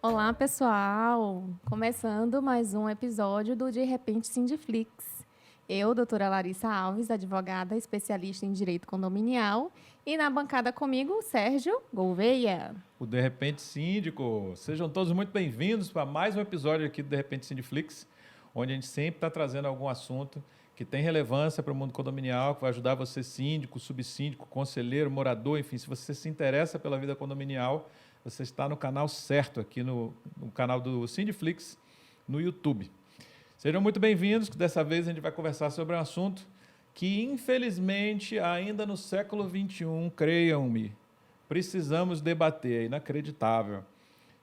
Olá, pessoal! Começando mais um episódio do De Repente Sindiflix. Eu, doutora Larissa Alves, advogada especialista em direito condominial, e na bancada comigo, Sérgio Gouveia. O De Repente Síndico. Sejam todos muito bem-vindos para mais um episódio aqui do De Repente Sindiflix, onde a gente sempre está trazendo algum assunto que tem relevância para o mundo condominial, que vai ajudar você, síndico, subsíndico, conselheiro, morador, enfim, se você se interessa pela vida condominial, você está no canal certo, aqui no canal do Sindiflix, no YouTube. Sejam muito bem-vindos, que dessa vez a gente vai conversar sobre um assunto que, infelizmente, ainda no século XXI, creiam-me, precisamos debater, é inacreditável,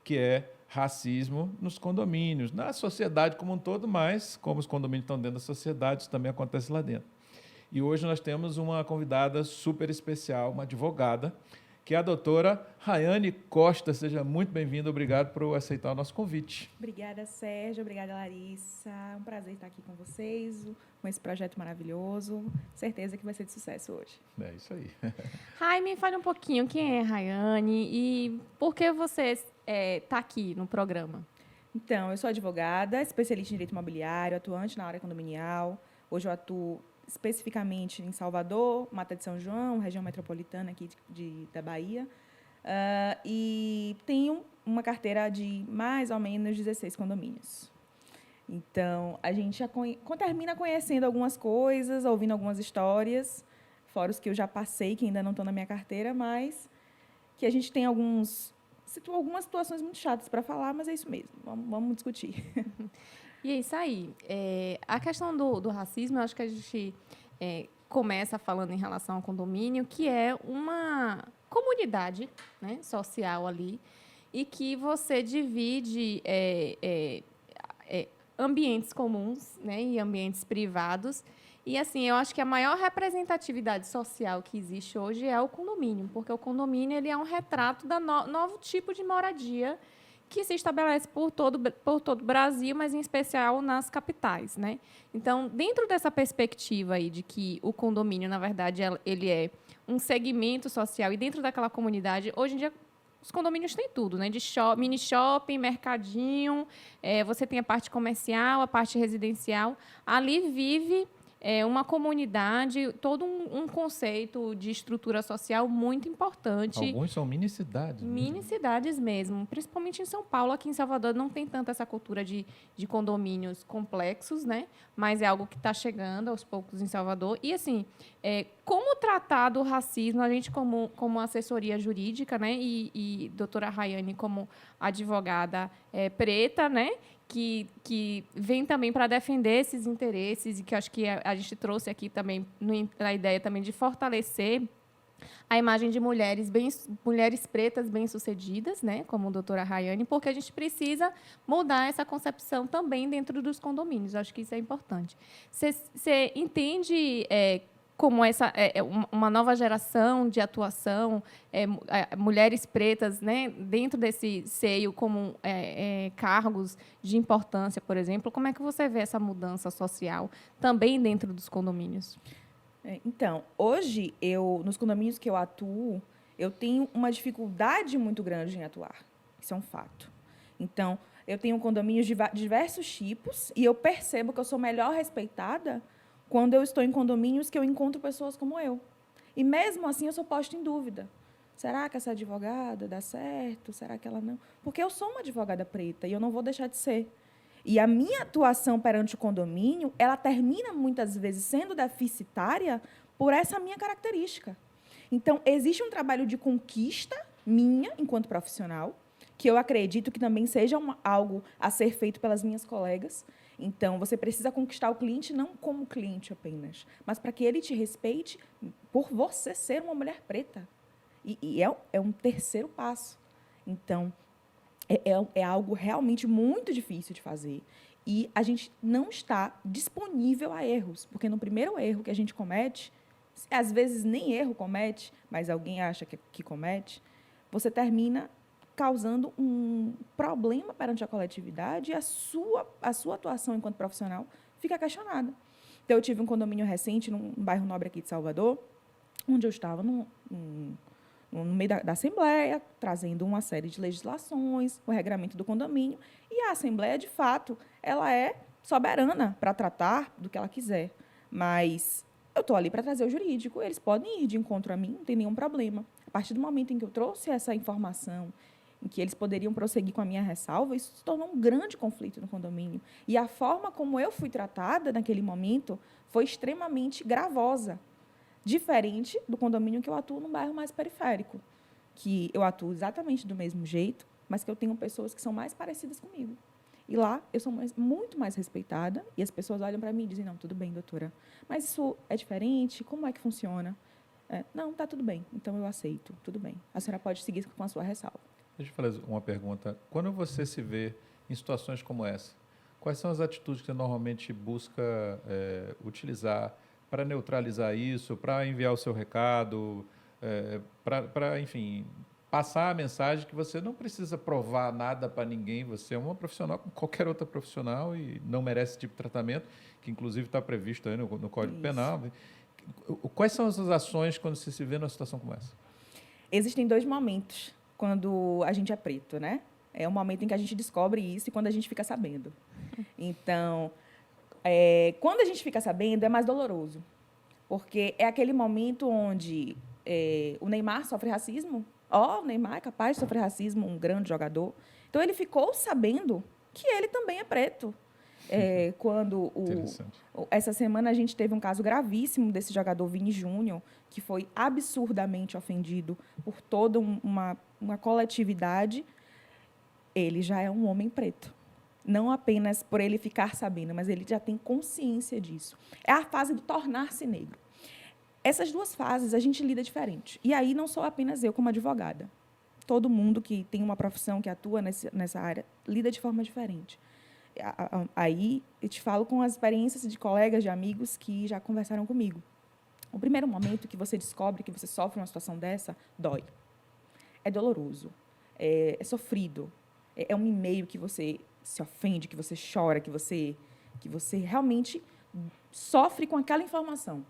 que é racismo nos condomínios, na sociedade como um todo, mas como os condomínios estão dentro da sociedade, isso também acontece lá dentro. E hoje nós temos uma convidada super especial, uma advogada, que é a doutora Rayane Costa. Seja muito bem-vinda, obrigado por aceitar o nosso convite. Obrigada, Sérgio, obrigada, Larissa. É um prazer estar aqui com vocês, com esse projeto maravilhoso. Certeza que vai ser de sucesso hoje. É isso aí. Rai, me fale um pouquinho quem é Rayane e por que você está aqui no programa. Então, eu sou advogada, especialista em direito imobiliário, atuante na área condominial. Hoje eu atuo especificamente em Salvador, Mata de São João, região metropolitana aqui da Bahia. E tenho uma carteira de mais ou menos 16 condomínios. Então, a gente já termina conhecendo algumas coisas, ouvindo algumas histórias, fora os que eu já passei, que ainda não estão na minha carteira, mas que a gente tem algumas situações muito chatas para falar, mas é isso mesmo, vamos discutir. E é isso aí. A questão do racismo, eu acho que a gente começa falando em relação ao condomínio, que é uma comunidade, né, social ali, e que você divide ambientes comuns, né, e ambientes privados. E, assim, eu acho que a maior representatividade social que existe hoje é o condomínio, porque o condomínio ele é um retrato da novo tipo de moradia que se estabelece por todo o Brasil, mas em especial nas capitais, né? Então, dentro dessa perspectiva aí de que o condomínio, na verdade, ele é um segmento social e dentro daquela comunidade, hoje em dia os condomínios têm tudo, né? De mini shopping, mercadinho, você tem a parte comercial, a parte residencial. Ali vive uma comunidade, todo um conceito de estrutura social muito importante. Alguns são mini-cidades. Mini-cidades mesmo, principalmente em São Paulo. Aqui em Salvador não tem tanta essa cultura de condomínios complexos, né? Mas é algo que está chegando aos poucos em Salvador. E, assim, como tratar do racismo, a gente como assessoria jurídica, né? E doutora Rayane como advogada preta, né? Que vem também para defender esses interesses e que acho que a gente trouxe aqui também na ideia também de fortalecer a imagem de mulheres pretas bem-sucedidas, né, como a doutora Rayane, porque a gente precisa mudar essa concepção também dentro dos condomínios. Acho que isso é importante. Você entende como uma nova geração de atuação, mulheres pretas, né, dentro desse seio como cargos de importância, por exemplo? Como é que você vê essa mudança social também dentro dos condomínios? Então, hoje, nos condomínios que eu atuo, eu tenho uma dificuldade muito grande em atuar. Isso é um fato. Então, eu tenho condomínios de diversos tipos e eu percebo que eu sou melhor respeitada quando eu estou em condomínios que eu encontro pessoas como eu. E, mesmo assim, eu sou posta em dúvida. Será que essa advogada dá certo? Será que ela não? Porque eu sou uma advogada preta e eu não vou deixar de ser. E a minha atuação perante o condomínio, ela termina, muitas vezes, sendo deficitária por essa minha característica. Então, existe um trabalho de conquista minha, enquanto profissional, que eu acredito que também seja algo a ser feito pelas minhas colegas. Então, você precisa conquistar o cliente não como cliente apenas, mas para que ele te respeite por você ser uma mulher preta. E é um terceiro passo. Então, é algo realmente muito difícil de fazer. E a gente não está disponível a erros, porque no primeiro erro que a gente comete, às vezes nem erro comete, mas alguém acha que comete, você termina causando um problema perante a coletividade e a sua atuação enquanto profissional fica questionada. Então, eu tive um condomínio recente, num bairro nobre aqui de Salvador, onde eu estava no meio da Assembleia, trazendo uma série de legislações, o regramento do condomínio, e a Assembleia, de fato, ela é soberana para tratar do que ela quiser. Mas eu estou ali para trazer o jurídico, eles podem ir de encontro a mim, não tem nenhum problema. A partir do momento em que eu trouxe essa informação, em que eles poderiam prosseguir com a minha ressalva, isso se tornou um grande conflito no condomínio. E a forma como eu fui tratada naquele momento foi extremamente gravosa, diferente do condomínio que eu atuo num bairro mais periférico, que eu atuo exatamente do mesmo jeito, mas que eu tenho pessoas que são mais parecidas comigo. E lá eu sou muito mais respeitada, e as pessoas olham para mim e dizem, não, tudo bem, doutora, mas isso é diferente, como é que funciona? Não, está tudo bem, então eu aceito, tudo bem. A senhora pode seguir com a sua ressalva. Deixa eu fazer uma pergunta. Quando você se vê em situações como essa, quais são as atitudes que você normalmente busca utilizar para neutralizar isso, para enviar o seu recado, para, enfim, passar a mensagem que você não precisa provar nada para ninguém, você é uma profissional como qualquer outra profissional e não merece esse tipo de tratamento, que inclusive está previsto aí no Código Penal. Quais são as ações quando você se vê numa situação como essa? Existem 2 momentos quando a gente é preto, né? É o momento em que a gente descobre isso e quando a gente fica sabendo. Então, quando a gente fica sabendo, é mais doloroso. Porque é aquele momento onde o Neymar sofre racismo. O Neymar é capaz de sofrer racismo, um grande jogador. Então, ele ficou sabendo que ele também é preto. Essa semana a gente teve um caso gravíssimo desse jogador Vini Júnior, que foi absurdamente ofendido por toda uma coletividade. Ele já é um homem preto. Não apenas por ele ficar sabendo, mas ele já tem consciência disso. É a fase do tornar-se negro. Essas 2 fases a gente lida diferente. E aí não sou apenas eu como advogada. Todo mundo que tem uma profissão, que atua nessa área, lida de forma diferente. Aí eu te falo com as experiências de colegas, de amigos que já conversaram comigo. O primeiro momento que você descobre que você sofre uma situação dessa, dói. É doloroso, é sofrido. É um e-mail que você se ofende, que você chora, que você realmente sofre com aquela informação.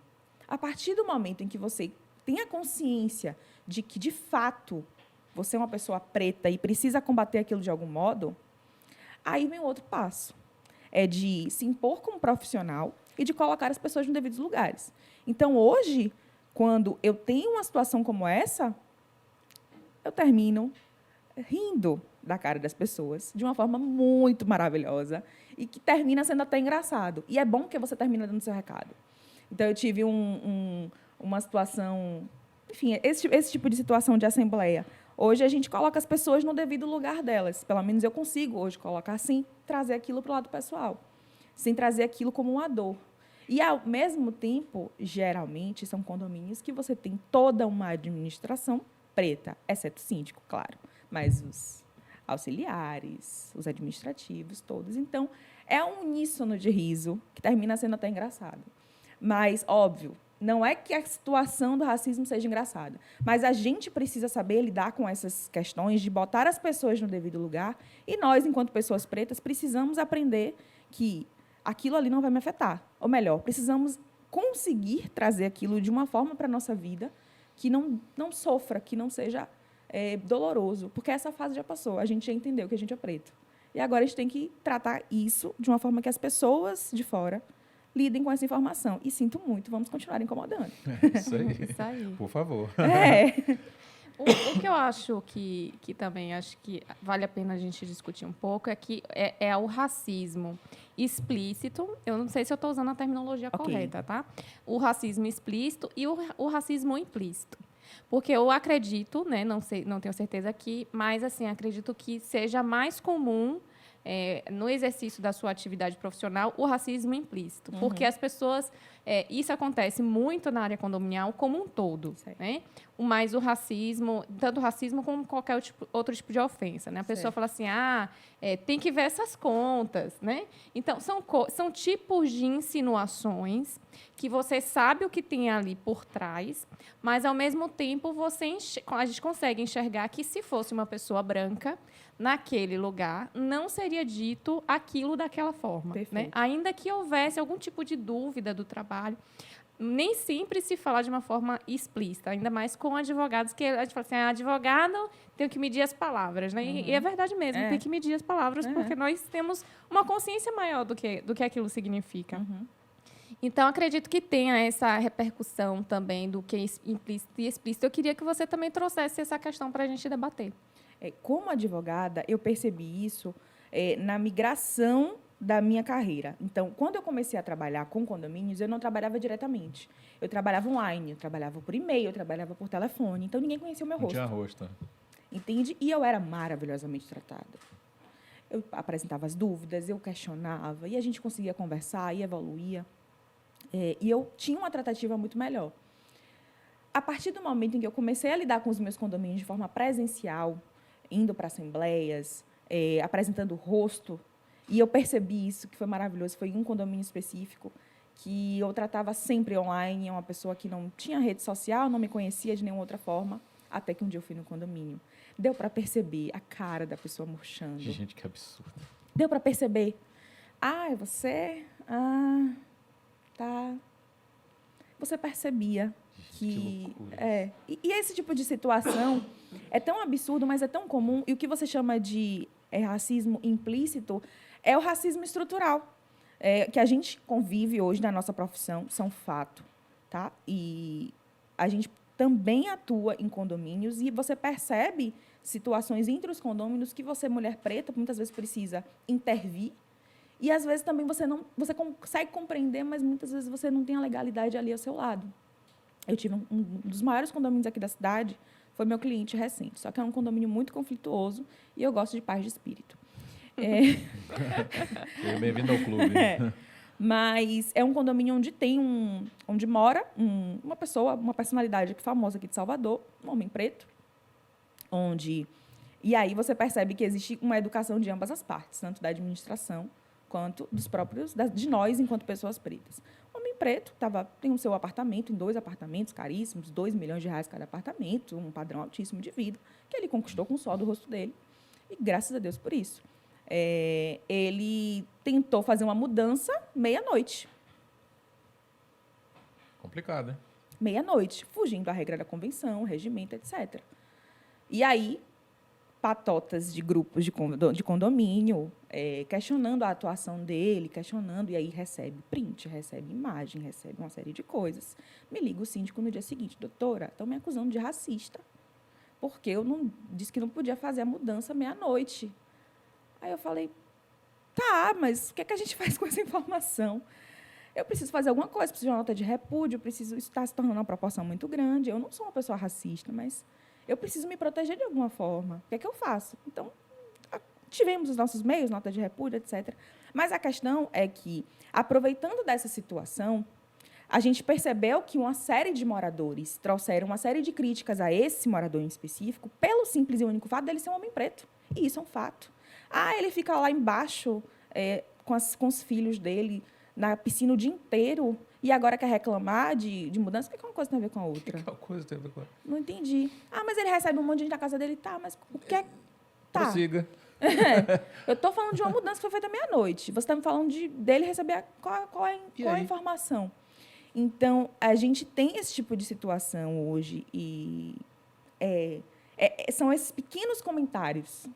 A partir do momento em que você tem a consciência de que, de fato, você é uma pessoa preta e precisa combater aquilo de algum modo, aí vem outro passo. É de se impor como profissional e de colocar as pessoas nos devidos lugares. Então, hoje, quando eu tenho uma situação como essa, eu termino rindo da cara das pessoas de uma forma muito maravilhosa e que termina sendo até engraçado. E é bom que você termina dando seu recado. Então, eu tive uma situação... Enfim, esse tipo de situação de assembleia. Hoje, a gente coloca as pessoas no devido lugar delas. Pelo menos eu consigo hoje colocar sem trazer aquilo para o lado pessoal, sem trazer aquilo como uma dor. E, ao mesmo tempo, geralmente, são condomínios que você tem toda uma administração preta, exceto o síndico, claro, mas os auxiliares, os administrativos, todos. Então, é um uníssono de riso que termina sendo até engraçado. Mas, óbvio, não é que a situação do racismo seja engraçada, mas a gente precisa saber lidar com essas questões de botar as pessoas no devido lugar e nós, enquanto pessoas pretas, precisamos aprender que aquilo ali não vai me afetar. Ou melhor, precisamos conseguir trazer aquilo de uma forma para a nossa vida que não sofra, que não seja doloroso, porque essa fase já passou, a gente já entendeu que a gente é preto. E agora a gente tem que tratar isso de uma forma que as pessoas de fora lidem com essa informação. E sinto muito, vamos continuar incomodando. Isso aí. Isso aí. Por favor. O que eu acho que também acho que vale a pena a gente discutir um pouco é que é o racismo explícito. Eu não sei se eu estou usando a terminologia correta, tá? O racismo explícito e o racismo implícito. Porque eu acredito, né, não sei, não tenho certeza aqui, mas assim, acredito que seja mais comum no exercício da sua atividade profissional o racismo implícito. Uhum. Porque as pessoas... isso acontece muito na área condominial como um todo. Né? Mas o racismo, tanto o racismo como qualquer outro tipo de ofensa. Né? A pessoa fala assim, tem que ver essas contas. Né? Então, são tipos de insinuações que você sabe o que tem ali por trás, mas, ao mesmo tempo, a gente consegue enxergar que, se fosse uma pessoa branca, naquele lugar, não seria dito aquilo daquela forma. Né? Ainda que houvesse algum tipo de dúvida do trabalho. nem sempre se fala de uma forma explícita, ainda mais com advogados, que a gente fala assim, advogado, tem que medir as palavras, né? E é verdade mesmo, tem que medir as palavras, porque nós temos uma consciência maior do que aquilo significa. Então, acredito que tenha essa repercussão também do que é implícito e explícito. Eu queria que você também trouxesse essa questão para a gente debater. Como advogada, eu percebi isso na migração da minha carreira. Então, quando eu comecei a trabalhar com condomínios, eu não trabalhava diretamente. Eu trabalhava online, eu trabalhava por e-mail, eu trabalhava por telefone. Então, ninguém conhecia o meu rosto. Não tinha rosto. Entende? E eu era maravilhosamente tratada. Eu apresentava as dúvidas, eu questionava, e a gente conseguia conversar e evoluía. E eu tinha uma tratativa muito melhor. A partir do momento em que eu comecei a lidar com os meus condomínios de forma presencial, indo para assembleias, apresentando o rosto, e eu percebi isso, que foi maravilhoso. Foi um condomínio específico que eu tratava sempre online, uma pessoa que não tinha rede social, não me conhecia de nenhuma outra forma, até que um dia eu fui no condomínio. Deu para perceber a cara da pessoa murchando. Gente, que absurdo. Deu para perceber. É você? Tá. Você percebia que e esse tipo de situação é tão absurdo, mas é tão comum. E o que você chama de racismo implícito é o racismo estrutural, que a gente convive hoje na nossa profissão, são fato, tá? E a gente também atua em condomínios e você percebe situações entre os condôminos que você, mulher preta, muitas vezes precisa intervir. E, às vezes, também você consegue compreender, mas, muitas vezes, você não tem a legalidade ali ao seu lado. Eu tive um dos maiores condomínios aqui da cidade, foi meu cliente recente. Só que é um condomínio muito conflituoso e eu gosto de paz de espírito. Bem-vindo ao clube. Mas é um condomínio onde mora uma pessoa, uma personalidade famosa aqui de Salvador, um homem preto, E aí você percebe que existe uma educação de ambas as partes, tanto da administração quanto de nós, enquanto pessoas pretas. O homem preto tem o seu apartamento, em 2 apartamentos caríssimos, R$2 milhões cada apartamento, um padrão altíssimo de vida, que ele conquistou com o suor do rosto dele. E graças a Deus por isso. Ele tentou fazer uma mudança meia-noite. Complicado, hein? Meia-noite, fugindo à regra da convenção, regimento, etc. E aí, patotas de grupos de condomínio, questionando a atuação dele, e aí recebe print, recebe imagem, recebe uma série de coisas. Me liga o síndico no dia seguinte: doutora, estão me acusando de racista, porque eu disse que não podia fazer a mudança meia-noite. Aí eu falei, tá, mas o que a gente faz com essa informação? Eu preciso fazer alguma coisa, preciso de uma nota de repúdio, isso está se tornando uma proporção muito grande. Eu não sou uma pessoa racista, mas eu preciso me proteger de alguma forma. O que eu faço? Então, tivemos os nossos meios, nota de repúdio, etc. Mas a questão é que, aproveitando dessa situação, a gente percebeu que uma série de moradores trouxeram uma série de críticas a esse morador em específico, pelo simples e único fato dele ser um homem preto. E isso é um fato. Ele fica lá embaixo com os filhos dele, na piscina o dia inteiro, e agora quer reclamar de mudança? O que uma coisa tem a ver com a outra? O que uma coisa tem a ver com a outra? Não entendi. Mas ele recebe um monte de gente na casa dele. Tá, mas o que é... Tá. Prossiga. Eu estou falando de uma mudança que foi feita meia-noite. Você está me falando dele receber qual é a informação. Então, a gente tem esse tipo de situação hoje e são esses pequenos comentários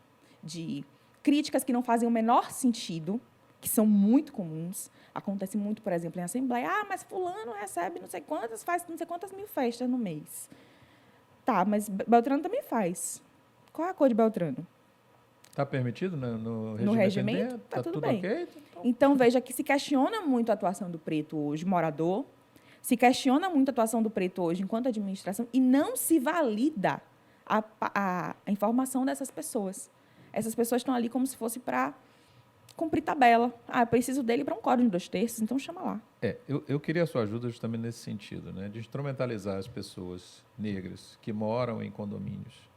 de críticas que não fazem o menor sentido, que são muito comuns. Acontece muito, por exemplo, em assembleia. Mas fulano recebe não sei quantas, faz não sei quantas mil festas no mês. Tá, mas Beltrano também faz. Qual é a cor de Beltrano? Está permitido no regimento? Está tudo bem. Okay? Então, veja que se questiona muito a atuação do preto hoje, morador, se questiona muito a atuação do preto hoje enquanto administração e não se valida a informação dessas pessoas. Essas pessoas estão ali como se fosse para cumprir tabela. Eu preciso dele para um código de 2/3, então chama lá. Eu queria a sua ajuda justamente nesse sentido, né, de instrumentalizar as pessoas negras que moram em condomínios.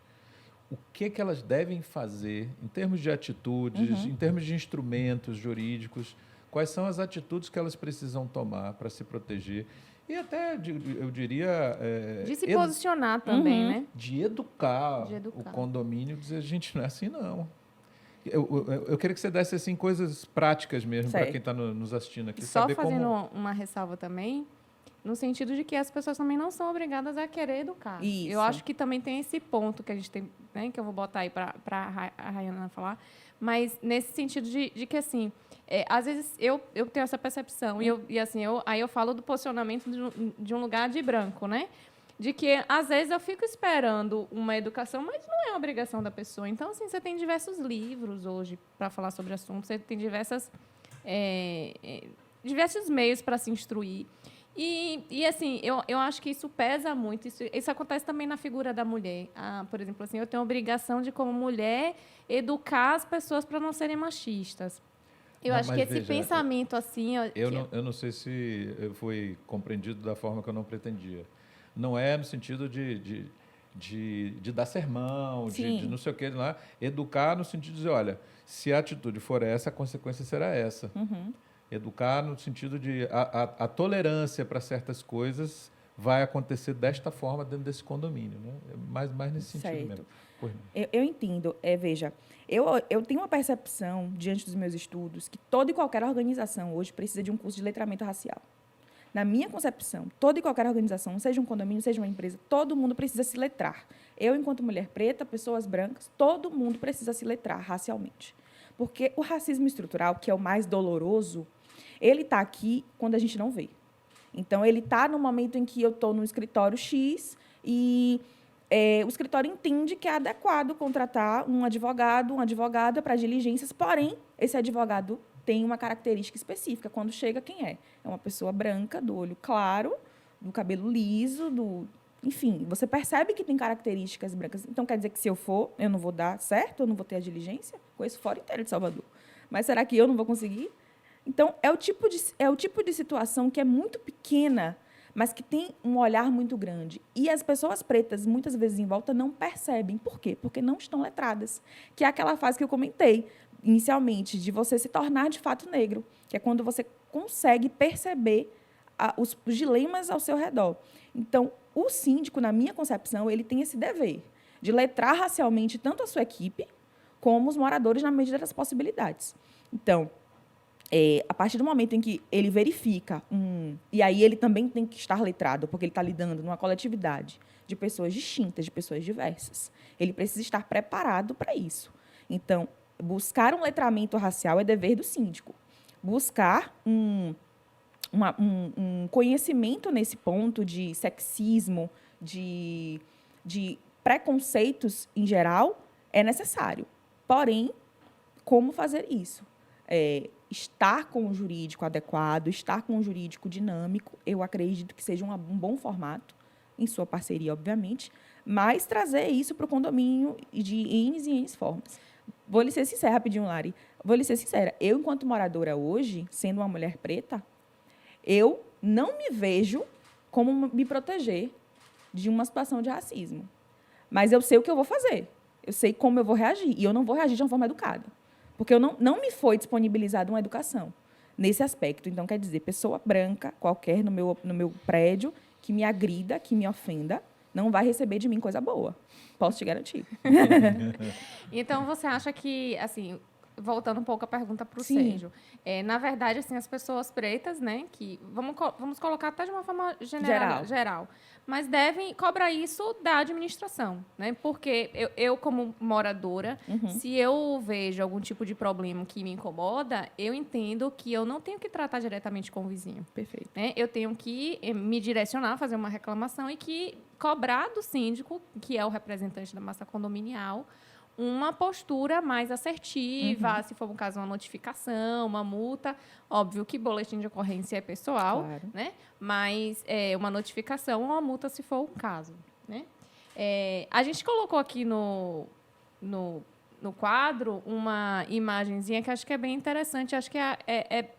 O que elas devem fazer em termos de atitudes, em termos de instrumentos jurídicos, quais são as atitudes que elas precisam tomar para se proteger e até, eu diria... de se posicionar também, né? De educar o condomínio, dizer, a gente não é assim, não. Eu queria que você desse assim, coisas práticas mesmo para quem está nos assistindo aqui. Só fazendo uma ressalva também, no sentido de que as pessoas também não são obrigadas a querer educar. Isso. Eu acho que também tem esse ponto que a gente tem, né, que eu vou botar aí para a Rayana falar, mas nesse sentido de que, assim, às vezes eu tenho essa percepção, aí eu falo do posicionamento de um lugar de branco, né? De que, às vezes, eu fico esperando uma educação, mas não é obrigação da pessoa. Então, assim, você tem diversos livros hoje para falar sobre o assunto, você tem diversos meios para se instruir. E assim, eu acho que isso pesa muito. Isso acontece também na figura da mulher. Por exemplo, assim, eu tenho a obrigação de, como mulher, educar as pessoas para não serem machistas. Eu acho que esse pensamento, assim... Eu não sei se eu fui compreendido da forma que eu não pretendia. Não é no sentido de dar sermão, de não sei o quê. Não é? Educar no sentido de dizer, olha, se a atitude for essa, a consequência será essa. Uhum. Educar no sentido de a tolerância para certas coisas vai acontecer desta forma dentro desse condomínio. Né? Mais nesse sentido mesmo. Eu entendo. Veja, eu tenho uma percepção, diante dos meus estudos, que toda e qualquer organização hoje precisa de um curso de letramento racial. Na minha concepção, toda e qualquer organização, seja um condomínio, seja uma empresa, todo mundo precisa se letrar. Eu, enquanto mulher preta, pessoas brancas, todo mundo precisa se letrar racialmente. Porque o racismo estrutural, que é o mais doloroso, ele está aqui quando a gente não vê. Então, ele está no momento em que eu estou no escritório X e o escritório entende que é adequado contratar um advogado, uma advogada para diligências, porém, esse advogado tem uma característica específica. Quando chega, quem é? É uma pessoa branca, do olho claro, do cabelo liso, enfim, você percebe que tem características brancas. Então, quer dizer que se eu for, eu não vou dar certo, eu não vou ter a diligência? Conheço fora inteiro de Salvador. Mas será que eu não vou conseguir? Então, é o tipo de situação que é muito pequena, mas que tem um olhar muito grande. E as pessoas pretas, muitas vezes em volta, não percebem. Por quê? Porque não estão letradas. Que é aquela fase que eu comentei inicialmente, de você se tornar de fato negro, que é quando você consegue perceber os dilemas ao seu redor. Então, o síndico, na minha concepção, ele tem esse dever de letrar racialmente tanto a sua equipe como os moradores na medida das possibilidades. Então, a partir do momento em que ele verifica, e aí ele também tem que estar letrado, porque ele está lidando numa coletividade de pessoas distintas, de pessoas diversas. Ele precisa estar preparado para isso. Então, buscar um letramento racial é dever do síndico. Buscar um conhecimento nesse ponto de sexismo, de preconceitos em geral, é necessário. Porém, como fazer isso? Estar com o jurídico adequado, estar com o jurídico dinâmico, eu acredito que seja um bom formato, em sua parceria, obviamente, mas trazer isso para o condomínio de N e N formas. Vou lhe ser sincera, rapidinho, Lari. Vou lhe ser sincera. Eu, enquanto moradora hoje, sendo uma mulher preta, eu não me vejo como me proteger de uma situação de racismo. Mas eu sei o que eu vou fazer. Eu sei como eu vou reagir. E eu não vou reagir de uma forma educada. Porque não me foi disponibilizada uma educação nesse aspecto. Então, quer dizer, pessoa branca, qualquer no meu prédio, que me agrida, que me ofenda, não vai receber de mim coisa boa. Posso te garantir. Então, você acha que, assim, voltando um pouco a pergunta para o Sérgio, na verdade, assim, as pessoas pretas, né, que vamos colocar até de uma forma geral, mas devem cobrar isso da administração, né? Porque eu como moradora, se eu vejo algum tipo de problema que me incomoda, eu entendo que eu não tenho que tratar diretamente com o vizinho. Perfeito. Né? Eu tenho que me direcionar, fazer uma reclamação e cobrar do síndico, que é o representante da massa condominial, uma postura mais assertiva, se for um caso, uma notificação, uma multa. Óbvio que boletim de ocorrência é pessoal, claro, né? Mas uma notificação ou uma multa, se for um caso. Né? A gente colocou aqui no quadro uma imagenzinha que acho que é bem interessante. Acho que é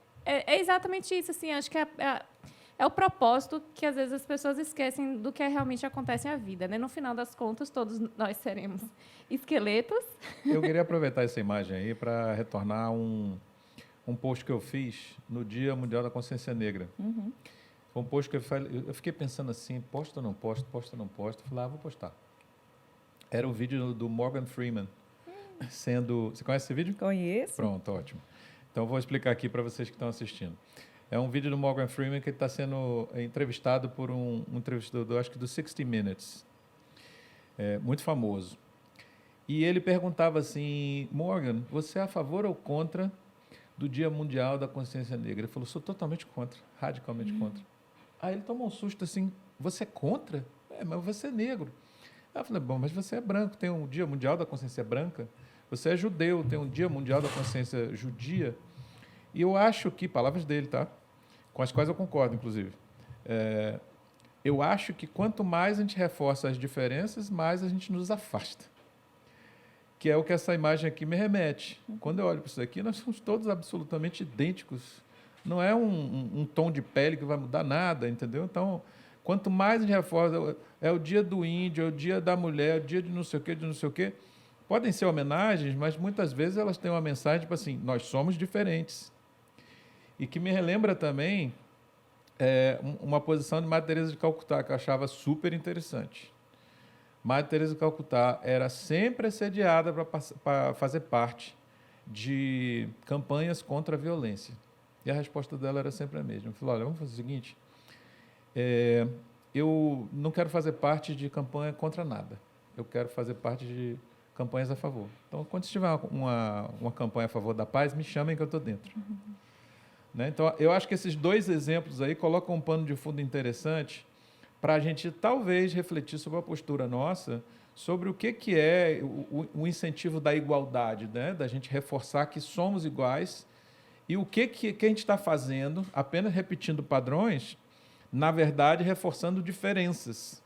exatamente isso. Assim, acho que é o propósito que, às vezes, as pessoas esquecem do que realmente acontece na vida. Né? No final das contas, todos nós seremos esqueletos. Eu queria aproveitar essa imagem aí para retornar um post que eu fiz no Dia Mundial da Consciência Negra. Foi um post que eu fiquei pensando assim, posto ou não posto, posto ou não posto. Falei, vou postar. Era um vídeo do Morgan Freeman sendo... Você conhece esse vídeo? Conheço. Pronto, ótimo. Então, vou explicar aqui para vocês que estão assistindo. É um vídeo do Morgan Freeman que ele está sendo entrevistado por um entrevistador, acho que do 60 Minutes, muito famoso. E ele perguntava assim, Morgan, você é a favor ou contra do Dia Mundial da Consciência Negra? Ele falou, sou totalmente contra, radicalmente contra. Aí ele tomou um susto assim, você é contra? Mas você é negro. Aí eu falei, bom, mas você é branco, tem um Dia Mundial da Consciência Branca, você é judeu, tem um Dia Mundial da Consciência Judia. E eu acho que, palavras dele, tá? Com as quais eu concordo, inclusive. Eu acho que quanto mais a gente reforça as diferenças, mais a gente nos afasta. Que é o que essa imagem aqui me remete. Quando eu olho para isso aqui, nós somos todos absolutamente idênticos. Não é um tom de pele que vai mudar nada, entendeu? Então, quanto mais a gente reforça, é o dia do índio, é o dia da mulher, é o dia de não sei o quê, de não sei o quê. Podem ser homenagens, mas muitas vezes elas têm uma mensagem, tipo assim, nós somos diferentes. E que me relembra também uma posição de Madre Teresa de Calcutá, que eu achava super interessante. Madre Teresa de Calcutá era sempre assediada para fazer parte de campanhas contra a violência. E a resposta dela era sempre a mesma. Eu falei, olha, vamos fazer o seguinte, eu não quero fazer parte de campanha contra nada. Eu quero fazer parte de campanhas a favor. Então, quando tiver uma campanha a favor da paz, me chamem que eu estou dentro. Né? Então, eu acho que esses dois exemplos aí colocam um pano de fundo interessante para a gente talvez refletir sobre a postura nossa, sobre o que é o incentivo da igualdade, né? Da gente reforçar que somos iguais e o que a gente está fazendo, apenas repetindo padrões, na verdade, reforçando diferenças.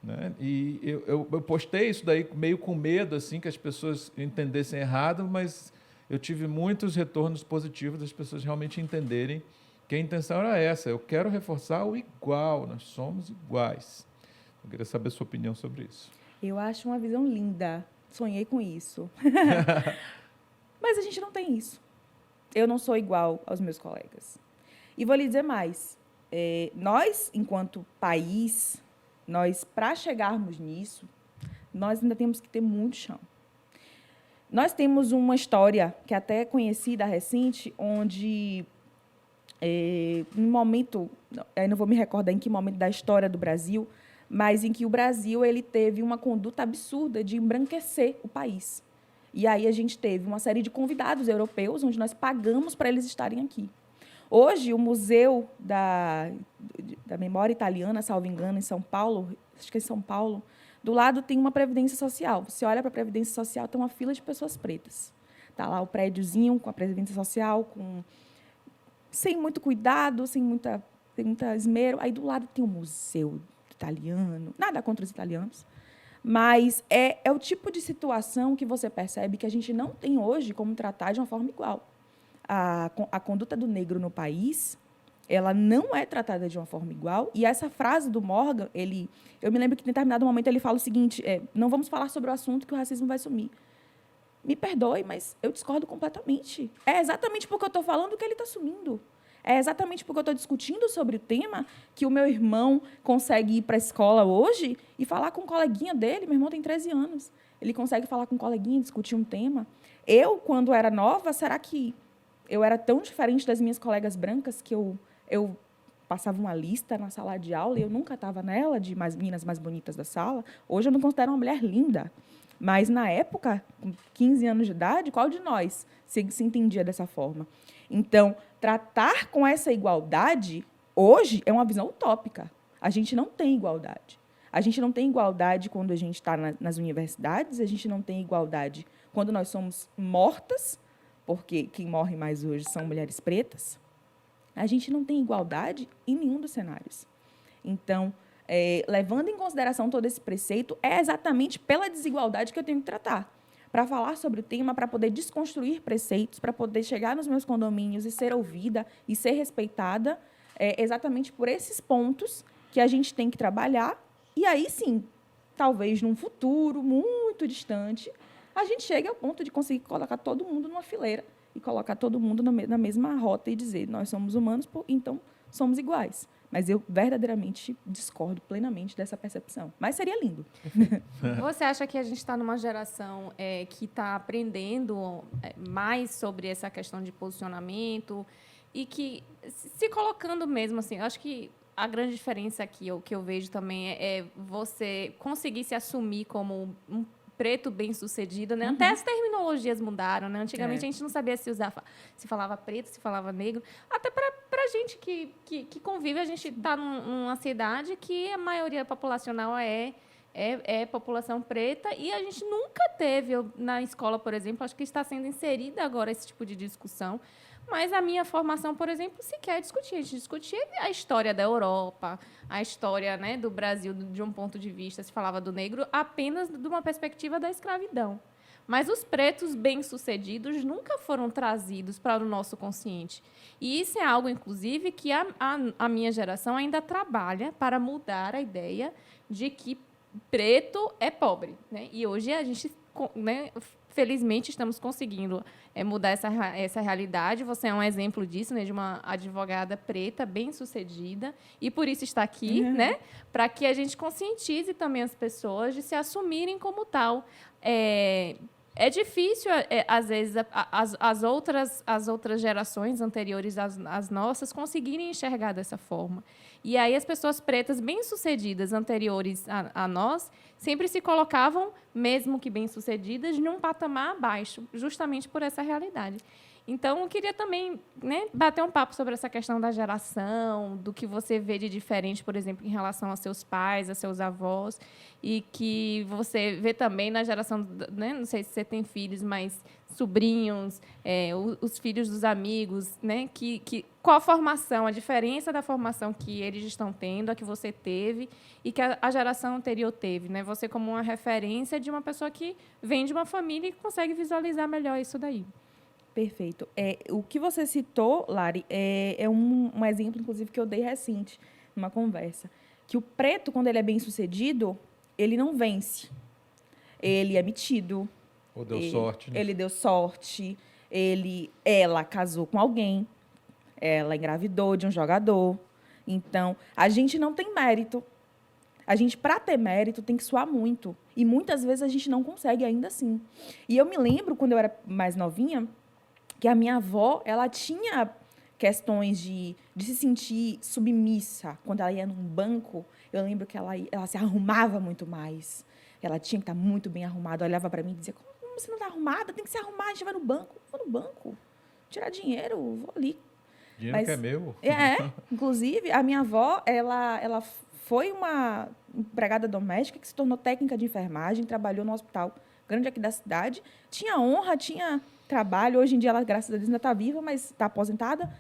Né? E eu postei isso daí meio com medo, assim, que as pessoas entendessem errado, mas eu tive muitos retornos positivos das pessoas realmente entenderem que a intenção era essa. Eu quero reforçar o igual, nós somos iguais. Eu queria saber a sua opinião sobre isso. Eu acho uma visão linda. Sonhei com isso. Mas a gente não tem isso. Eu não sou igual aos meus colegas. E vou lhe dizer mais. Nós, enquanto país, para chegarmos nisso, nós ainda temos que ter muito chão. Nós temos uma história, que é até conhecida, recente, onde, no momento, eu não vou me recordar em que momento da história do Brasil, mas em que o Brasil ele teve uma conduta absurda de embranquecer o país. E aí a gente teve uma série de convidados europeus, onde nós pagamos para eles estarem aqui. Hoje, o Museu da Memória Italiana, salvo engano, em São Paulo, acho que é em São Paulo, do lado tem uma Previdência Social. Você olha para a Previdência Social, tem uma fila de pessoas pretas. Está lá o prédiozinho com a Previdência Social, sem muito cuidado, sem muita esmero. Aí, do lado, tem o Museu Italiano. Nada contra os italianos. Mas é o tipo de situação que você percebe que a gente não tem hoje como tratar de uma forma igual. A conduta do negro no país, ela não é tratada de uma forma igual. E essa frase do Morgan, eu me lembro que, em determinado momento, ele fala o seguinte, não vamos falar sobre o assunto que o racismo vai sumir. Me perdoe, mas eu discordo completamente. É exatamente porque eu estou falando que ele está sumindo. É exatamente porque eu estou discutindo sobre o tema que o meu irmão consegue ir para a escola hoje e falar com um coleguinha dele. Meu irmão tem 13 anos. Ele consegue falar com um coleguinha, discutir um tema. Eu, quando era nova, será que eu era tão diferente das minhas colegas brancas que eu passava uma lista na sala de aula e eu nunca estava nela, de meninas mais bonitas da sala? Hoje eu me considero uma mulher linda. Mas, na época, com 15 anos de idade, qual de nós se entendia dessa forma? Então, tratar com essa igualdade, hoje, é uma visão utópica. A gente não tem igualdade. A gente não tem igualdade quando a gente está nas universidades, a gente não tem igualdade quando nós somos mortas, porque quem morre mais hoje são mulheres pretas. A gente não tem igualdade em nenhum dos cenários. Então, levando em consideração todo esse preceito, é exatamente pela desigualdade que eu tenho que tratar. Para falar sobre o tema, para poder desconstruir preceitos, para poder chegar nos meus condomínios e ser ouvida e ser respeitada, é exatamente por esses pontos que a gente tem que trabalhar. E aí, sim, talvez num futuro muito distante, a gente chegue ao ponto de conseguir colocar todo mundo numa fileira e colocar todo mundo na mesma rota e dizer, nós somos humanos, então somos iguais. Mas eu verdadeiramente discordo plenamente dessa percepção. Mas seria lindo. Você acha que a gente está numa geração que está aprendendo mais sobre essa questão de posicionamento, e que se colocando mesmo, assim, eu acho que a grande diferença aqui, o que eu vejo também é você conseguir se assumir como um preto bem-sucedido, né? Até as terminologias mudaram, né? Antigamente a gente não sabia se falava preto, se falava negro. Até para gente que convive, a gente está numa cidade que a maioria populacional é população preta e a gente nunca teve, na escola, por exemplo, acho que está sendo inserida agora esse tipo de discussão. Mas a minha formação, por exemplo, sequer discutia. A gente discutia a história da Europa, a história, né, do Brasil de um ponto de vista, se falava do negro apenas de uma perspectiva da escravidão. Mas os pretos bem-sucedidos nunca foram trazidos para o nosso consciente. E isso é algo, inclusive, que a minha geração ainda trabalha para mudar a ideia de que preto é pobre, né? E hoje a gente, né, felizmente, estamos conseguindo mudar essa realidade. Você é um exemplo disso, né, de uma advogada preta, bem-sucedida, e por isso está aqui, né, para que a gente conscientize também as pessoas de se assumirem como tal. É difícil, às vezes, as outras gerações anteriores às nossas conseguirem enxergar dessa forma. E aí as pessoas pretas bem-sucedidas anteriores a nós sempre se colocavam, mesmo que bem-sucedidas, num patamar abaixo, justamente por essa realidade. Então, eu queria também, né, bater um papo sobre essa questão da geração, do que você vê de diferente, por exemplo, em relação aos seus pais, aos seus avós, e que você vê também na geração, né, não sei se você tem filhos, mas sobrinhos, os filhos dos amigos, né, qual a formação, a diferença da formação que eles estão tendo, a que você teve e que a geração anterior teve, né? Você como uma referência de uma pessoa que vem de uma família e consegue visualizar melhor isso daí. Perfeito. O que você citou, Lari, é um exemplo, inclusive, que eu dei recente, numa conversa. Que o preto, quando ele é bem-sucedido, ele não vence. Ele é metido. Ou deu sorte, né? Ele deu sorte. Ela casou com alguém. Ela engravidou de um jogador. Então, a gente não tem mérito. A gente, para ter mérito, tem que suar muito. E muitas vezes a gente não consegue ainda assim. E eu me lembro, quando eu era mais novinha, que a minha avó, ela tinha questões de se sentir submissa. Quando ela ia num banco, eu lembro que ela se arrumava muito mais. Ela tinha que estar muito bem arrumada. Olhava para mim e dizia, como você não está arrumada? Tem que se arrumar, a gente vai no banco. Vou no banco, tirar dinheiro, vou ali. Dinheiro que é meu. Inclusive, a minha avó, ela foi uma empregada doméstica que se tornou técnica de enfermagem, trabalhou no hospital grande aqui da cidade, tinha honra, tinha trabalho. Hoje em dia, ela, graças a Deus, ainda está viva, mas está aposentada.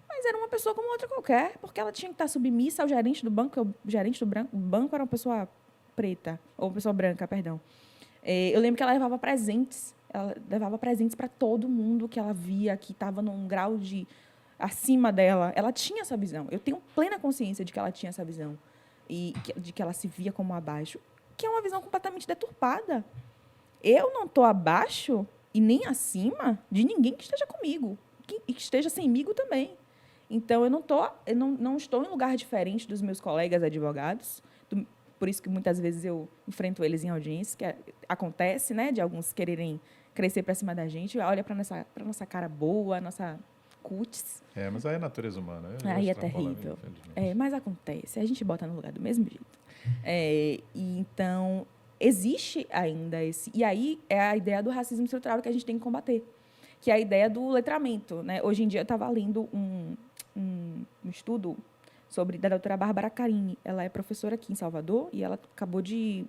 Mas era uma pessoa como outra qualquer, porque ela tinha que estar submissa ao gerente do banco, o gerente do banco era uma pessoa preta, ou uma pessoa branca, perdão. Eu lembro que ela levava presentes para todo mundo que ela via, que estava num grau de acima dela. Ela tinha essa visão. Eu tenho plena consciência de que ela tinha essa visão. E de que ela se via como abaixo, que é uma visão completamente deturpada. Eu não estou abaixo e nem acima de ninguém que esteja comigo, e que esteja semigo também. Então, eu não estou em lugar diferente dos meus colegas advogados, por isso que muitas vezes eu enfrento eles em audiências, que acontece, né, de alguns quererem crescer para cima da gente, olha para nossa cara boa, nossa cutis. Mas aí é natureza humana. Aí é terrível. Mas acontece, a gente bota no lugar do mesmo jeito. E então, existe ainda esse... E aí é a ideia do racismo estrutural que a gente tem que combater, que é a ideia do letramento, né? Hoje em dia, eu estava lendo um estudo da doutora Bárbara Carini. Ela é professora aqui em Salvador e ela acabou de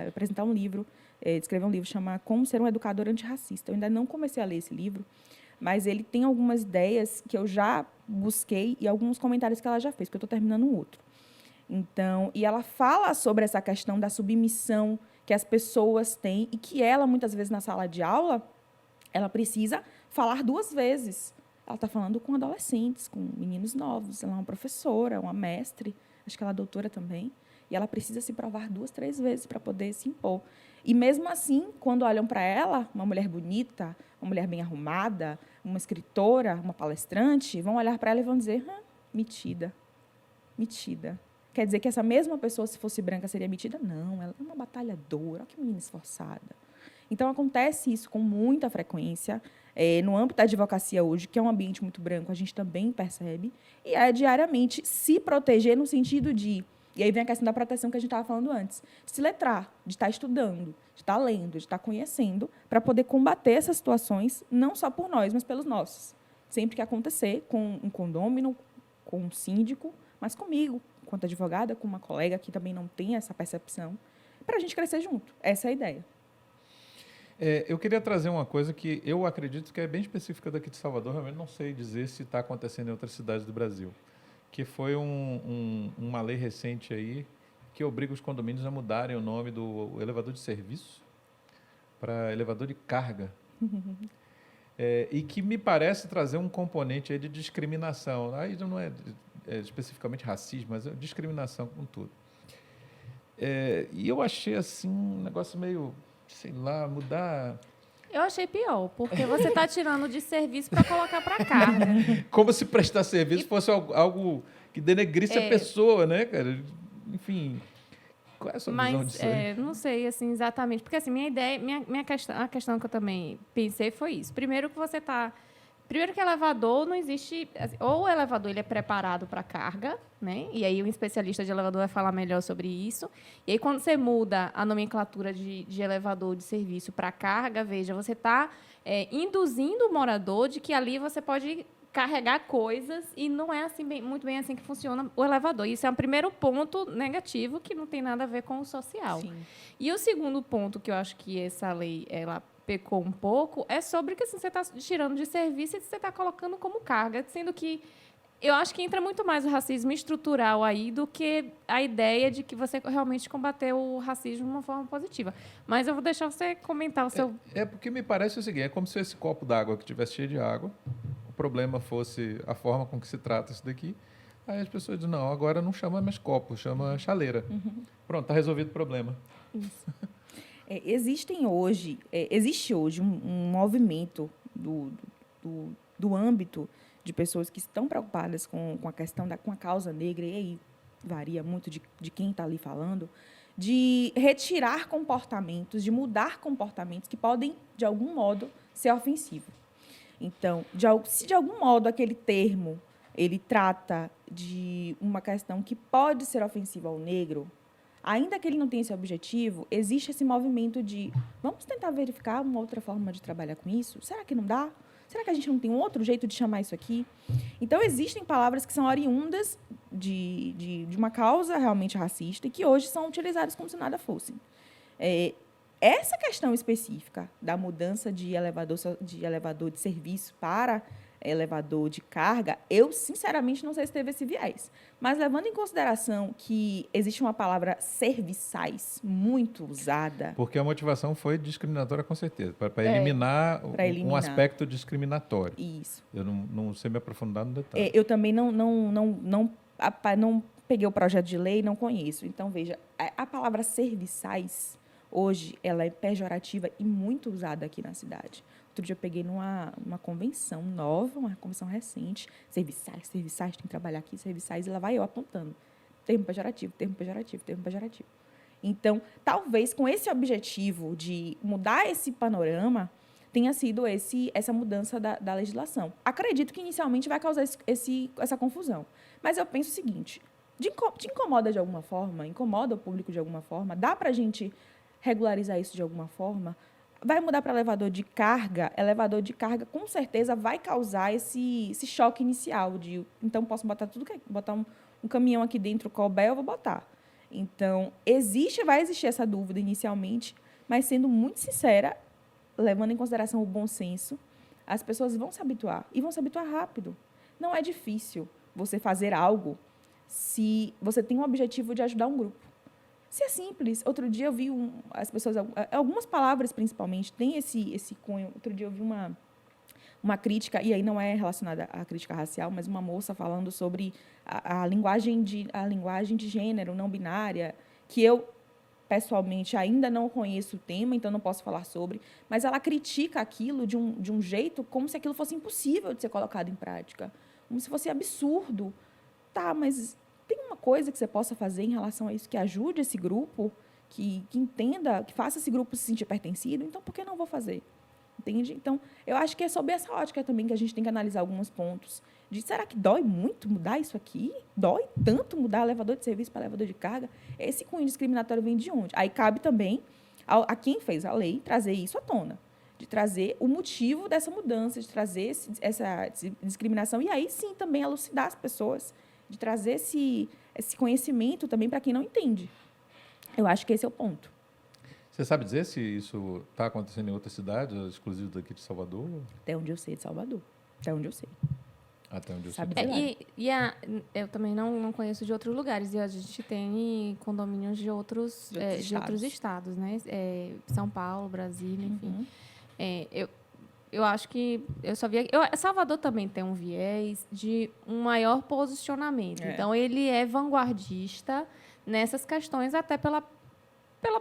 apresentar um livro, escrever um livro, chama Como Ser um Educador Antirracista. Eu ainda não comecei a ler esse livro, mas ele tem algumas ideias que eu já busquei e alguns comentários que ela já fez, porque eu estou terminando um outro. Então, e ela fala sobre essa questão da submissão que as pessoas têm e que ela, muitas vezes, na sala de aula, ela precisa falar 2 vezes. Ela está falando com adolescentes, com meninos novos. Ela é uma professora, uma mestre, acho que ela é doutora também. E ela precisa se provar 2, 3 vezes para poder se impor. E, mesmo assim, quando olham para ela, uma mulher bonita, uma mulher bem arrumada, uma escritora, uma palestrante, vão olhar para ela e vão dizer, metida, metida. Quer dizer que essa mesma pessoa, se fosse branca, seria metida? Não, ela é uma batalhadora, olha que menina esforçada. Então, acontece isso com muita frequência. No âmbito da advocacia hoje, que é um ambiente muito branco, a gente também percebe, e é diariamente se proteger no sentido de... E aí vem a questão da proteção que a gente estava falando antes. De se letrar, de estar estudando, de estar lendo, de estar conhecendo, para poder combater essas situações, não só por nós, mas pelos nossos. Sempre que acontecer, com um condômino, com um síndico, mas comigo, enquanto advogada, com uma colega que também não tem essa percepção, para a gente crescer junto. Essa é a ideia. Eu queria trazer uma coisa que eu acredito que é bem específica daqui de Salvador, realmente não sei dizer se está acontecendo em outras cidades do Brasil, que foi uma lei recente aí que obriga os condomínios a mudarem o nome do elevador de serviço para elevador de carga. E que me parece trazer um componente aí de discriminação. Aí não é especificamente racismo, mas é discriminação com tudo. E eu achei assim um negócio meio, sei lá, mudar... Eu achei pior, porque você está tirando de serviço para colocar para carga. Como se prestar serviço fosse algo que denegrisse a pessoa, né, cara? Enfim, qual é a sua visão disso aí? Não sei, assim, exatamente. Porque, assim, minha ideia, a questão que eu também pensei foi isso. Primeiro que elevador não existe... Assim, ou o elevador ele é preparado para carga, né? E aí um especialista de elevador vai falar melhor sobre isso. E aí, quando você muda a nomenclatura de elevador de serviço para carga, veja, você está induzindo o morador de que ali você pode carregar coisas e não é assim muito bem assim que funciona o elevador. Isso é um primeiro ponto negativo que não tem nada a ver com o social. Sim. E o segundo ponto que eu acho que essa lei ela pecou um pouco é sobre que assim, você está tirando de serviço e você está colocando como carga, sendo que eu acho que entra muito mais o racismo estrutural aí do que a ideia de que você realmente combateu o racismo de uma forma positiva. Mas eu vou deixar você comentar o seu... Porque me parece o seguinte, é como se esse copo d'água que estivesse cheio de água, o problema fosse a forma com que se trata isso daqui, aí as pessoas dizem, não, agora não chama mais copo, chama chaleira. Pronto, está resolvido o problema. Isso. Existe hoje um movimento do âmbito de pessoas que estão preocupadas com a questão com a causa negra, e aí varia muito de quem está ali falando, de retirar comportamentos, de mudar comportamentos que podem, de algum modo, ser ofensivos. Então, se de algum modo aquele termo ele trata de uma questão que pode ser ofensiva ao negro, ainda que ele não tenha esse objetivo, existe esse movimento de vamos tentar verificar uma outra forma de trabalhar com isso? Será que não dá? Será que a gente não tem um outro jeito de chamar isso aqui? Então, existem palavras que são oriundas de uma causa realmente racista e que hoje são utilizadas como se nada fossem. Essa questão específica da mudança de elevador de serviço para elevador de carga, eu, sinceramente, não sei se teve esse viés. Mas, levando em consideração que existe uma palavra serviçais muito usada... Porque a motivação foi discriminatória, com certeza, para eliminar um aspecto discriminatório. Isso. Eu não sei me aprofundar no detalhe. Eu também não peguei o projeto de lei, não conheço. Então, veja, a palavra serviçais, hoje, ela é pejorativa e muito usada aqui na cidade. Outro dia eu peguei numa convenção nova, uma convenção recente, serviçais, tem que trabalhar aqui, serviçais, e lá vai eu apontando. Termo pejorativo, termo pejorativo, termo pejorativo. Então, talvez com esse objetivo de mudar esse panorama, tenha sido essa mudança da legislação. Acredito que inicialmente vai causar essa confusão. Mas eu penso o seguinte, te incomoda de alguma forma, incomoda o público de alguma forma, dá para a gente regularizar isso de alguma forma? Vai mudar para elevador de carga com certeza vai causar esse choque inicial de, então, posso botar um caminhão aqui dentro, colbé, eu vou botar. Então, vai existir essa dúvida inicialmente, mas sendo muito sincera, levando em consideração o bom senso, as pessoas vão se habituar, e vão se habituar rápido. Não é difícil você fazer algo se você tem um objetivo de ajudar um grupo. Se é simples. Outro dia eu vi as pessoas, algumas palavras principalmente, tem esse cunho. Outro dia eu vi uma crítica, e aí não é relacionada à crítica racial, mas uma moça falando sobre a linguagem de gênero não binária, que eu, pessoalmente, ainda não conheço o tema, então não posso falar sobre, mas ela critica aquilo de um jeito como se aquilo fosse impossível de ser colocado em prática, como se fosse absurdo. Tá, mas tem uma coisa que você possa fazer em relação a isso que ajude esse grupo, que entenda, que faça esse grupo se sentir pertencido? Então, por que não vou fazer? entende? Então, eu acho que é sob essa ótica também que a gente tem que analisar alguns pontos. Será que dói muito mudar isso aqui? Dói tanto mudar elevador de serviço para elevador de carga? Esse cunho discriminatório vem de onde? Aí cabe também a quem fez a lei trazer isso à tona, de trazer o motivo dessa mudança, de trazer essa discriminação, e aí sim também elucidar as pessoas, de trazer esse conhecimento também para quem não entende. Eu acho que esse é o ponto. Você sabe dizer se isso está acontecendo em outras cidades, exclusivas daqui de Salvador? Até onde eu sei de Salvador. Até onde eu sei. Até onde eu Sabe sei. dizer. Eu também não conheço de outros lugares. E a gente tem condomínios de outros estados, né? São Paulo, Brasília, enfim. Eu acho que eu só vi... Salvador também tem um viés de um maior posicionamento. Então, ele é vanguardista nessas questões, até pela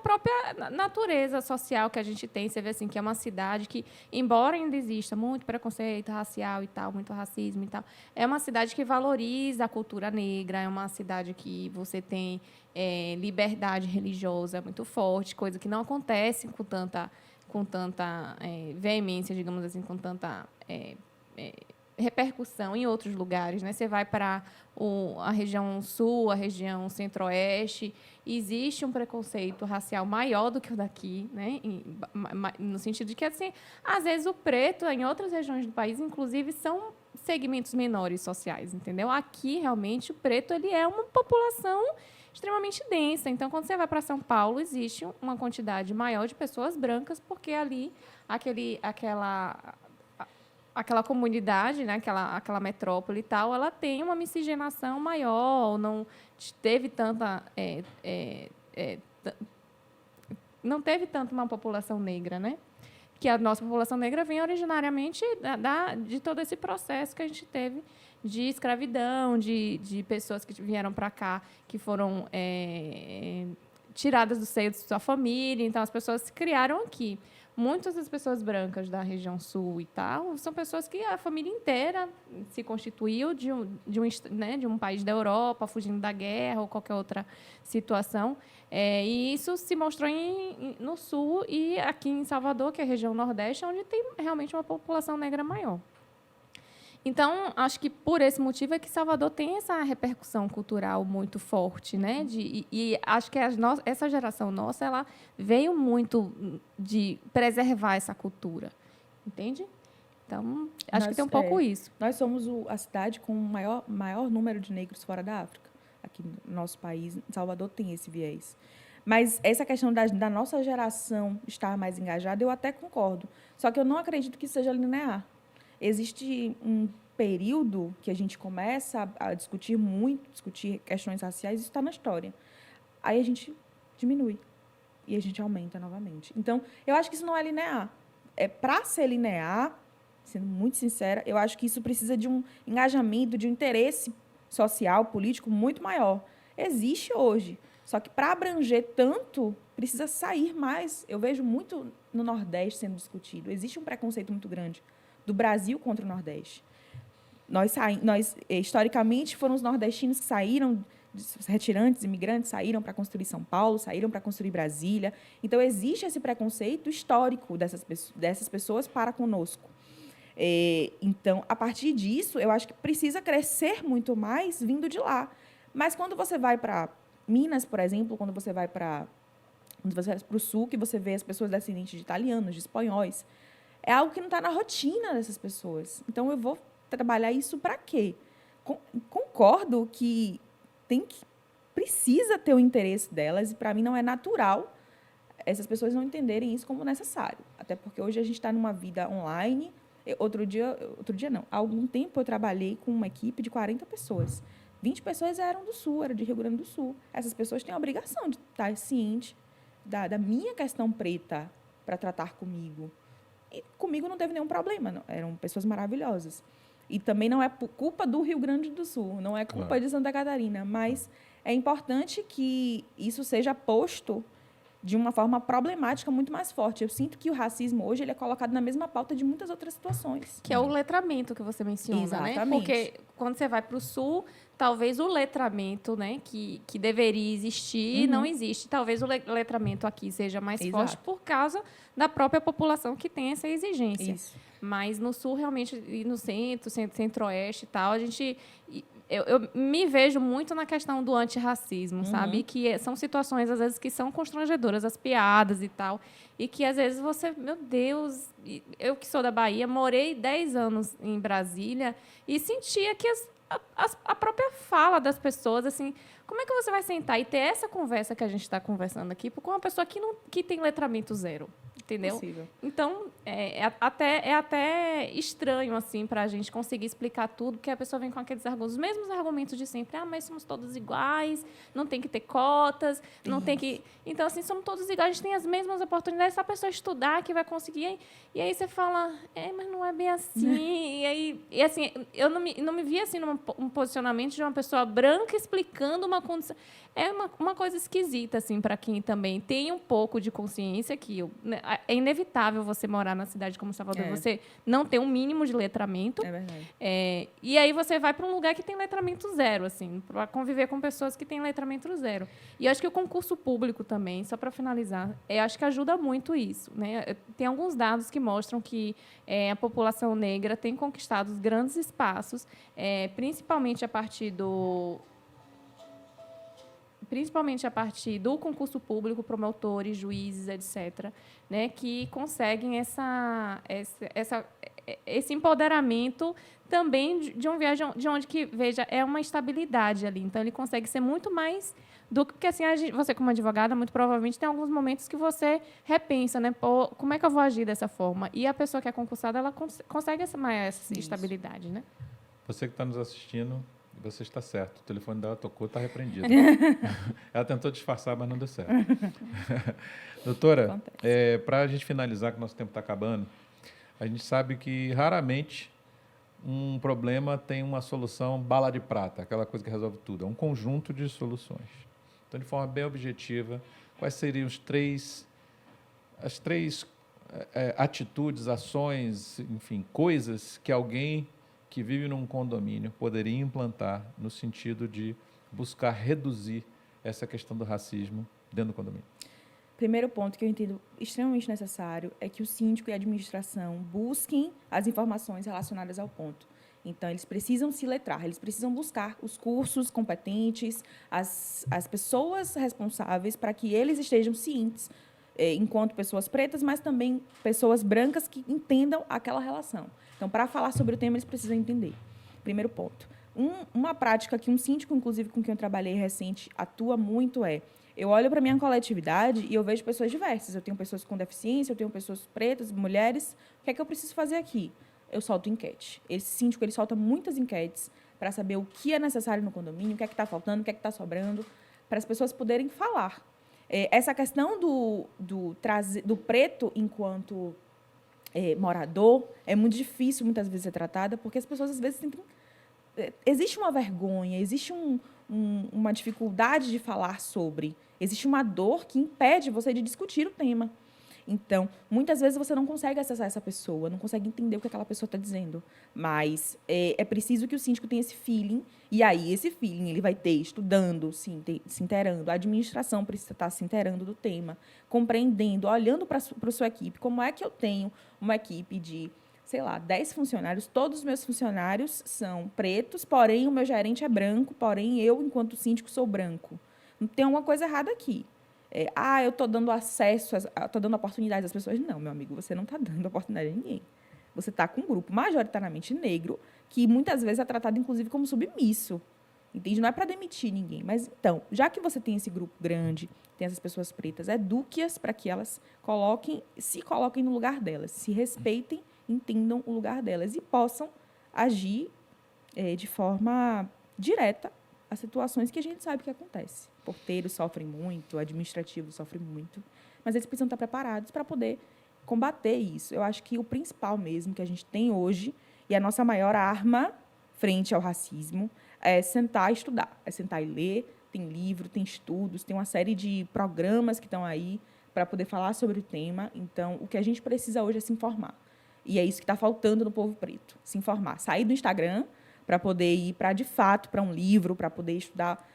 própria natureza social que a gente tem. Você vê assim, que é uma cidade que, embora ainda exista muito preconceito racial e tal, muito racismo e tal, é uma cidade que valoriza a cultura negra, é uma cidade que você tem liberdade religiosa muito forte, coisa que não acontece com tanta veemência, digamos assim, com tanta repercussão em outros lugares, né? Você vai para a região sul, a região centro-oeste, existe um preconceito racial maior do que o daqui, né? No sentido de que, assim, às vezes o preto, em outras regiões do país, inclusive, são segmentos menores sociais, entendeu? Aqui, realmente, o preto ele é uma população extremamente densa. Então, quando você vai para São Paulo, existe uma quantidade maior de pessoas brancas, porque ali aquela comunidade, né, aquela metrópole e tal, ela tem uma miscigenação maior, não teve tanta não teve tanto uma população negra, né? Que a nossa população negra vem originariamente de todo esse processo que a gente teve de escravidão, de pessoas que vieram para cá, que foram tiradas do seio de sua família. Então, as pessoas se criaram aqui. Muitas das pessoas brancas da região sul e tal são pessoas que a família inteira se constituiu de um país da Europa, fugindo da guerra ou qualquer outra situação. E isso se mostrou no sul e aqui em Salvador, que é a região nordeste, onde tem realmente uma população negra maior. Então, acho que por esse motivo é que Salvador tem essa repercussão cultural muito forte, né? E acho que essa geração nossa, ela veio muito de preservar essa cultura, entende? Então, acho que tem um pouco isso. Nós somos a cidade com o maior número de negros fora da África. Aqui no nosso país, Salvador tem esse viés. Mas essa questão da nossa geração estar mais engajada, eu até concordo. Só que eu não acredito que seja linear. Existe um período que a gente começa a discutir questões raciais, isso está na história. Aí a gente diminui e a gente aumenta novamente. Então, eu acho que isso não é linear. Para ser linear, sendo muito sincera, eu acho que isso precisa de um engajamento, de um interesse social, político muito maior. Existe hoje, só que para abranger tanto, precisa sair mais. Eu vejo muito no Nordeste sendo discutido. Existe um preconceito muito grande do Brasil contra o Nordeste. Nós historicamente, foram os nordestinos que saíram, os retirantes, imigrantes, saíram para construir São Paulo, saíram para construir Brasília. Então, existe esse preconceito histórico dessas pessoas para conosco. Então, a partir disso, eu acho que precisa crescer muito mais vindo de lá. Mas quando você vai para Minas, por exemplo, quando você vai para o sul, que você vê as pessoas descendentes de italianos, de espanhóis, é algo que não está na rotina dessas pessoas. Então, eu vou trabalhar isso para quê? Concordo que precisa ter o interesse delas, e, para mim, não é natural essas pessoas não entenderem isso como necessário. Até porque hoje a gente está numa vida online. Há algum tempo eu trabalhei com uma equipe de 40 pessoas. 20 pessoas eram do Sul, eram de Rio Grande do Sul. Essas pessoas têm a obrigação de estar ciente da minha questão preta para tratar comigo. E comigo não teve nenhum problema, não. Eram pessoas maravilhosas. E também não é culpa do Rio Grande do Sul, não é culpa de Santa Catarina, mas é importante que isso seja posto de uma forma problemática muito mais forte. Eu sinto que o racismo hoje ele é colocado na mesma pauta de muitas outras situações. Que é o letramento que você menciona, né? Exatamente. Porque quando você vai para o Sul, talvez o letramento, né, que deveria existir, não existe. Talvez o letramento aqui seja mais forte por causa da própria população que tem essa exigência. Isso. Mas no Sul, realmente, e no centro-oeste e tal, a gente... Eu me vejo muito na questão do antirracismo, sabe? Que são situações, às vezes, que são constrangedoras, as piadas e tal. E que, às vezes, você... Meu Deus... Eu que sou da Bahia, morei 10 anos em Brasília e sentia que a própria fala das pessoas, assim... Como é que você vai sentar e ter essa conversa que a gente está conversando aqui com uma pessoa que tem letramento zero? Entendeu? Possível. Então, é até estranho, assim, para a gente conseguir explicar tudo, porque a pessoa vem com aqueles argumentos, os mesmos argumentos de sempre. Ah, mas somos todos iguais, não tem que ter cotas, não tem que... Então, assim, somos todos iguais, a gente tem as mesmas oportunidades, só a pessoa estudar que vai conseguir. E aí você fala, mas não é bem assim. E assim, eu não me vi, assim, num posicionamento de uma pessoa branca explicando uma condição... É uma coisa esquisita, assim, para quem também tem um pouco de consciência que é inevitável você morar na cidade como Salvador, você não ter um mínimo de letramento. É verdade. E aí você vai para um lugar que tem letramento zero, assim, para conviver com pessoas que têm letramento zero. E eu acho que o concurso público também, só para finalizar, acho que ajuda muito isso, né? Tem alguns dados que mostram que a população negra tem conquistado grandes espaços, principalmente a partir do concurso público, promotores, juízes, etc., né, que conseguem esse empoderamento também de um viagem de onde que, veja, é uma estabilidade ali. Então, ele consegue ser muito mais do que, assim, você, como advogada, muito provavelmente tem alguns momentos que você repensa, né? Pô, como é que eu vou agir dessa forma? E a pessoa que é concursada, ela consegue essa estabilidade, né? Você que está nos assistindo, você está certo. O telefone dela tocou, está repreendido. Ela tentou disfarçar, mas não deu certo. Doutora, para a gente finalizar, que o nosso tempo está acabando, a gente sabe que raramente um problema tem uma solução bala de prata, aquela coisa que resolve tudo. É um conjunto de soluções. Então, de forma bem objetiva, quais seriam as três atitudes, ações, enfim, coisas que alguém que vive num condomínio poderia implantar no sentido de buscar reduzir essa questão do racismo dentro do condomínio? Primeiro ponto que eu entendo extremamente necessário é que o síndico e a administração busquem as informações relacionadas ao ponto. Então, eles precisam se letrar, eles precisam buscar os cursos competentes, as pessoas responsáveis para que eles estejam cientes, enquanto pessoas pretas, mas também pessoas brancas que entendam aquela relação. Então, para falar sobre o tema, eles precisam entender. Primeiro ponto. Uma prática que um síndico, inclusive, com quem eu trabalhei recente, atua muito eu olho para a minha coletividade e eu vejo pessoas diversas. Eu tenho pessoas com deficiência, eu tenho pessoas pretas, mulheres. O que é que eu preciso fazer aqui? Eu solto enquete. Esse síndico ele solta muitas enquetes para saber o que é necessário no condomínio, o que é que está faltando, o que é que está sobrando, para as pessoas poderem falar. Essa questão do preto enquanto morador é muito difícil, muitas vezes, ser tratada, porque as pessoas, às vezes, tentam... Existe uma vergonha, existe uma dificuldade de falar sobre. Existe uma dor que impede você de discutir o tema. Então, muitas vezes você não consegue acessar essa pessoa, não consegue entender o que aquela pessoa está dizendo. Mas é preciso que o síndico tenha esse feeling, e aí esse feeling ele vai ter estudando, se inteirando. A administração precisa estar se inteirando do tema, compreendendo, olhando para a sua equipe. Como é que eu tenho uma equipe de, 10 funcionários, todos os meus funcionários são pretos, porém o meu gerente é branco, porém eu, enquanto síndico, sou branco. Tem alguma coisa errada aqui. Eu estou dando acesso, estou dando oportunidades às pessoas. Não, meu amigo, você não está dando oportunidade a ninguém. Você está com um grupo majoritariamente negro, que muitas vezes é tratado, inclusive, como submisso. Entende? Não é para demitir ninguém. Mas, então, já que você tem esse grupo grande, tem essas pessoas pretas, eduque-as para que elas se coloquem no lugar delas, se respeitem, entendam o lugar delas e possam agir de forma direta as situações que a gente sabe que acontece. Porteiros sofrem muito, administrativos sofrem muito, mas eles precisam estar preparados para poder combater isso. Eu acho que o principal mesmo que a gente tem hoje, e a nossa maior arma frente ao racismo, é sentar e estudar, é sentar e ler, tem livro, tem estudos, tem uma série de programas que estão aí para poder falar sobre o tema. Então, o que a gente precisa hoje é se informar. E é isso que está faltando no povo preto, se informar. Sair do Instagram para poder ir de fato, para um livro, para poder estudar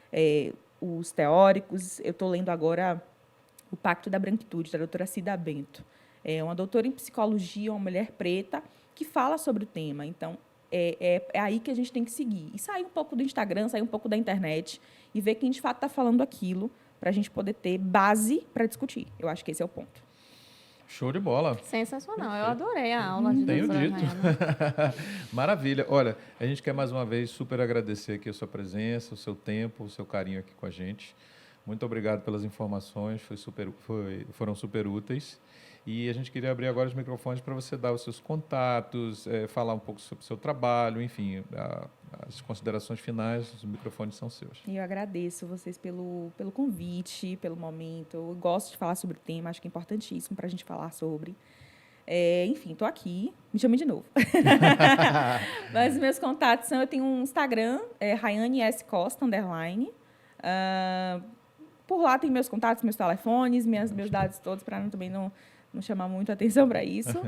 os teóricos. Eu estou lendo agora O Pacto da Branquitude, da doutora Cida Bento. É uma doutora em psicologia, uma mulher preta, que fala sobre o tema. Então, é aí que a gente tem que seguir. E sair um pouco do Instagram, sair um pouco da internet e ver quem, de fato, está falando aquilo para a gente poder ter base para discutir. Eu acho que esse é o ponto. Show de bola. Sensacional. Eu adorei a aula de Tenho doutora dito. Rayana. Maravilha. Olha, a gente quer mais uma vez super agradecer aqui a sua presença, o seu tempo, o seu carinho aqui com a gente. Muito obrigado pelas informações, foram super úteis. E a gente queria abrir agora os microfones para você dar os seus contatos, falar um pouco sobre o seu trabalho, enfim, as considerações finais, os microfones são seus. E eu agradeço vocês pelo convite, pelo momento. Eu gosto de falar sobre o tema, acho que é importantíssimo para a gente falar sobre. Enfim, estou aqui, me chame de novo. Mas meus contatos são, eu tenho um Instagram, Rayane S. Costa, _. Por lá tem meus contatos, meus telefones, meus dados todos, para também não chamar muito atenção para isso.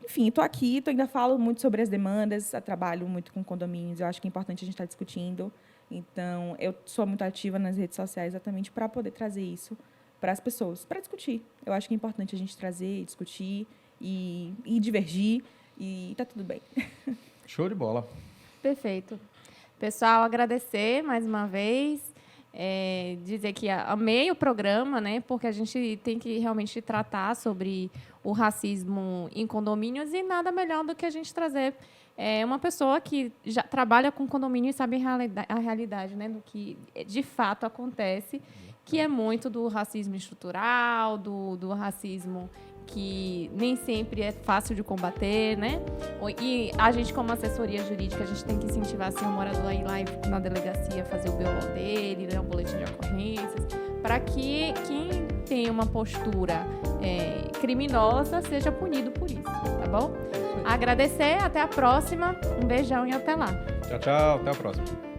Enfim, estou aqui, ainda falo muito sobre as demandas, trabalho muito com condomínios, eu acho que é importante a gente estar discutindo. Então, eu sou muito ativa nas redes sociais exatamente para poder trazer isso para as pessoas, para discutir. Eu acho que é importante a gente trazer, discutir e divergir, e está tudo bem. Show de bola. Perfeito. Pessoal, agradecer mais uma vez. Dizer que amei o programa, né? Porque a gente tem que realmente tratar sobre o racismo em condomínios e nada melhor do que a gente trazer uma pessoa que já trabalha com condomínio e sabe a realidade, né? Do que de fato acontece, que é muito do racismo estrutural, do racismo que nem sempre é fácil de combater, né? E a gente, como assessoria jurídica, a gente tem que incentivar assim, o morador a ir lá na delegacia fazer o BO dele, né, o boletim de ocorrências, para que quem tem uma postura criminosa seja punido por isso, tá bom? Agradecer, até a próxima, um beijão e até lá. Tchau, tchau, até a próxima.